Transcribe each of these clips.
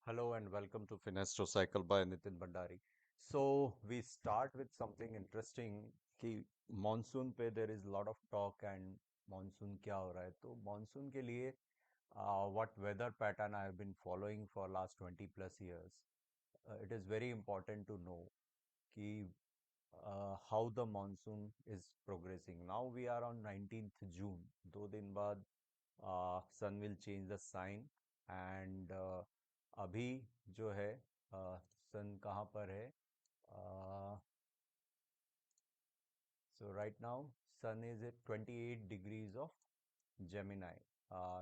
Hello and welcome to Finestro Cycle by Nitin Bhandari. So we start with something interesting कि monsoon पे there is lot of talk and monsoon क्या हो रहा है तो monsoon के लिए what weather pattern I have been following for last 20 plus years. It is very important to know कि how the monsoon is progressing. Now we are on 19th June. 2 दिन बाद sun will change the sign and अभी जो है सन कहाँ पर है so right now sun is at 28 degrees of Gemini.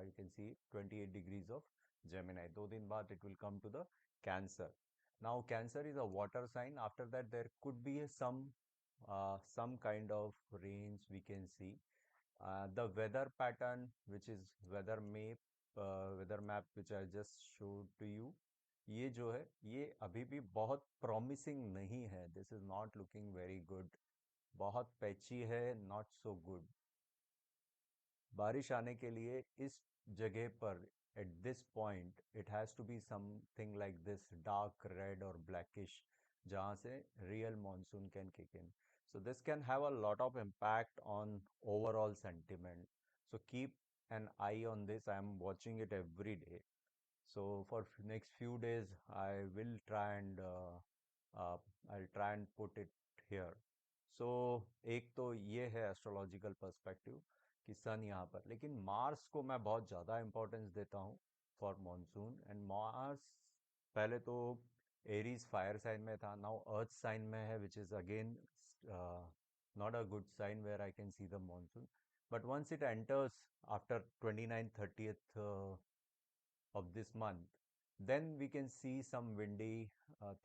You can see 28 degrees of Gemini. 2 दिन बाद it will come to the Cancer. Now Cancer is a water sign. After that there could be some kind of rains we can see. The weather pattern, which is weather map which I just showed to you, ये जो है ये अभी भी बहुत promising नहीं है. This is not looking very good. बहुत पैची है, not so good. बारिश आने के लिए इस जगह पर at this point it has to be something like this dark red or blackish जहाँ से real monsoon can kick in. So this can have a lot of impact on overall sentiment. So keep an eye on this. I am watching it every day. So for next few days I will try and uh, I'll try and put it here. So एक तो ये है astrological perspective कि सन यहाँ पर, लेकिन Mars को मैं बहुत ज़्यादा इंपॉर्टेंस देता हूँ फॉर मॉनसून. एंड मार्स पहले तो एरीज फायर साइन में था, नाउ अर्थ साइन में है, which is again not a good sign where I can see the monsoon. But once it enters after 29th 30th of this month, then we can see some windy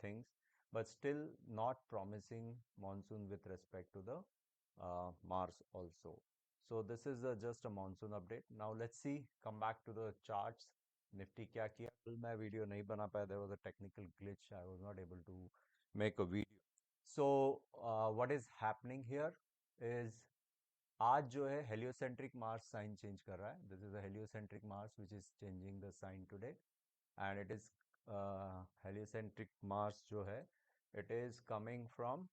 things, but still not promising monsoon with respect to the Mars also. So this is just a monsoon update. Now let's see, come back to the charts. Nifty क्या किया? कल मैं video नहीं बना पाया. There was a technical glitch. I was not able to make a video. So what is happening here is आज जो है हेलियोसेंट्रिक मार्स साइन चेंज कर रहा है. This is a heliocentric Mars which is changing the sign today. And it is heliocentric Mars जो है it is coming from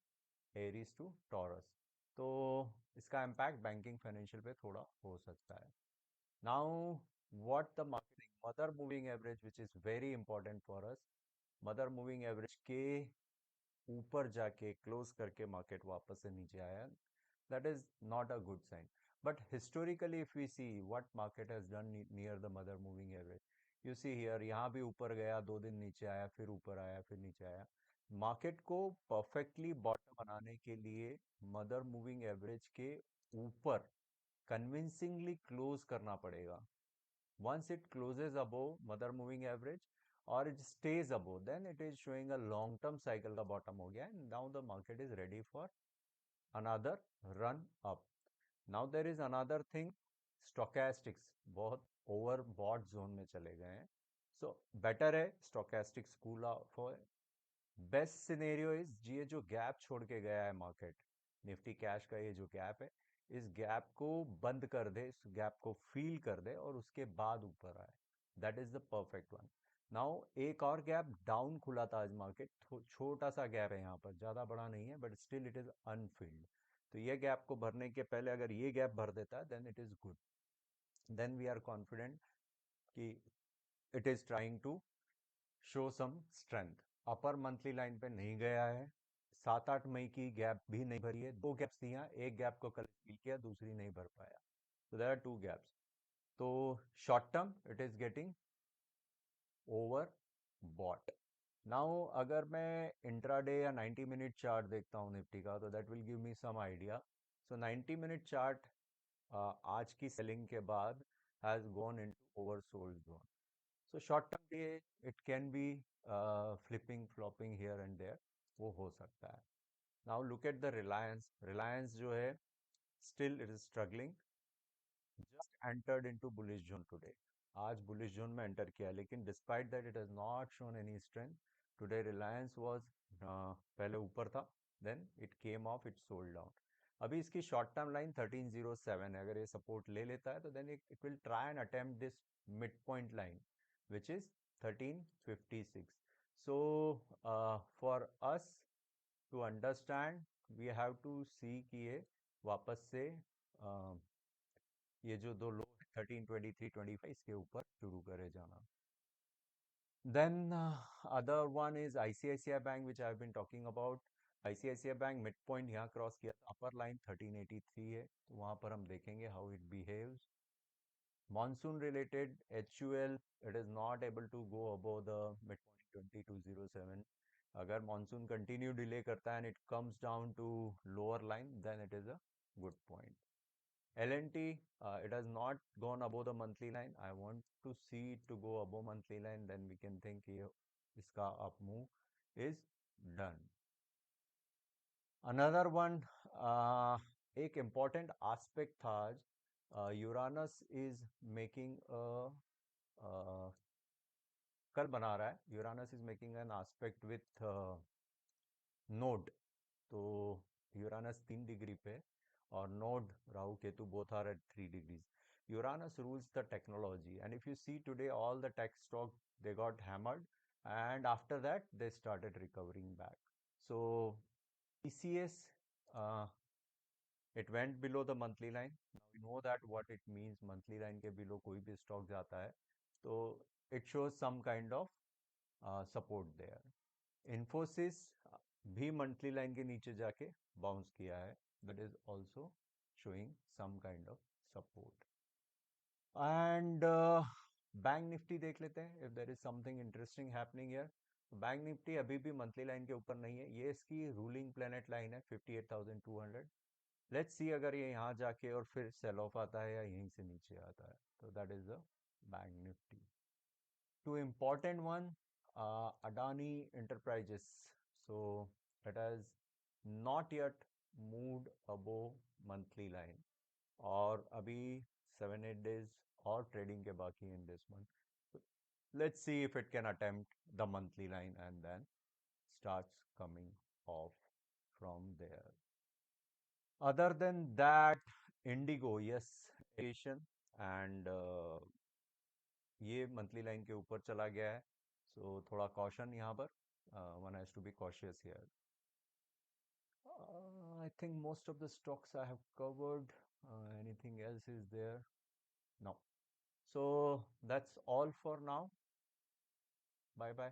Aries to Taurus. तो इसका इम्पैक्ट बैंकिंग फाइनेंशियल पे थोड़ा हो सकता है. Now what the marketing mother moving average which is very important for us. Mother moving average के ऊपर जाके क्लोज करके मार्केट वापस से नीचे आया. That is not a good sign. But historically, if we see what market has done near the mother moving average, you see here, यहाँ भी ऊपर गया, 2 दिन नीचे आया, फिर ऊपर आया, फिर नीचे आया. मार्केट को परफेक्टली बॉटम बनाने के लिए मदर मूविंग एवरेज के ऊपर कन्विंसिंगली क्लोज करना पड़ेगा. Once it closes above mother moving average or it stays above, then it is showing a long term cycle का bottom हो गया, and now the market is ready for another run up. Now there is another thing, stochastics बहुत overbought zone में चले गए हैं. So better है stochastics cool off हो. Best scenario is ये जो गैप छोड़ के गया है मार्केट, निफ्टी कैश का ये जो गैप है, इस गैप को बंद कर दे, इस गैप को फील कर दे और उसके बाद ऊपर आए. That is the perfect one. Now एक और गैप डाउन खुला था आज मार्केट, छोटा सा गैप है यहाँ पर, ज्यादा बड़ा नहीं है, but still it is Anfield. तो ये गैप को भरने के पहले अगर ये गैप भर देता है then it is good. Then we are confident कि it is trying to show some strength. Upper monthly line पे नहीं गया है. 7-8 मई की गैप भी नहीं भरी है. 2 गैप्स दिया, एक गैप को कल फिल किया, दूसरी नहीं भर पाया. तो देयर आर 2 गैप्स. तो short term it is getting overbought. Now अगर मैं इंट्राडे या 90 मिनट चार्ट देखता हूँ निफ्टी का, तो that will give me some idea. So 90 minute chart आज की सेलिंग के बाद has gone into oversold zone. So short term पे it can be flipping flopping here and there, वो हो सकता है. Now look at the Reliance. Reliance जो है still it is struggling, just entered into bullish zone today. आज बुलिश जोन में enter किया, लेकिन despite that it has not shown any strength. Today Reliance was पहले ऊपर था, then it came off, it sold down. अभी इसकी शॉर्ट टर्म लाइन 1307 है. अगर ये सपोर्ट ले लेता है तो then it will try and attempt this mid point line which is 1356. So for us to understand, we have to see कि ये वापस से ये जो दो लो 1323 25 इसके ऊपर शुरू करे जाना. Then other one is ICICI Bank, which I've been talking about. ICICI Bank midpoint यहाँ क्रॉस किया था, अपर लाइन 1383 है, तो वहां पर हम देखेंगे how it behaves. Monsoon related HUL, it is not able to go above the midpoint 20207. अगर monsoon continue delay करता है and it comes down to lower line, then it is a good point. L&T, it has not gone above the monthly line. I want to see it to go above monthly line, then we can think iska up move is done. Another one, एक important aspect था आज, Uranus is making a कल बना रहा है, Uranus is making an aspect with node. तो Uranus 3 degree पे और node Rahu Ketu both are at 3 degrees. Uranus rules the technology, and if you see today, all the tech stock, they got hammered, and after that they started recovering back. So TCS, it went below the monthly line. Now we know that what it means. Monthly line के below कोई भी stock जाता है, तो it shows some kind of support there. Infosys भी monthly line के नीचे जाके बाउंस किया है, that is also showing some kind of support. And bank Nifty देख लेते हैं, if there is something interesting happening here. Bank Nifty अभी भी मंथली लाइन के ऊपर नहीं है, ये इसकी रूलिंग प्लेनेट लाइन है 58,200. लेट्स सी अगर ये यहाँ जाके और फिर सेल ऑफ आता है या यहीं से नीचे आता है, तो that is the bank Nifty. Two important one, Adani Enterprises. So it has not yet moved above monthly line, और अभी 7-8 days और trading के बाकी in this month. So let's see if it can attempt the monthly line and then starts coming off from there. Other than that, Indigo, yes, Asian, and ये monthly line के ऊपर चला गया है, सो थोड़ा कॉशन यहाँ पर, one has to be cautious here. I think most of the stocks I have covered. Anything else is there? No. So that's all for now. Bye bye.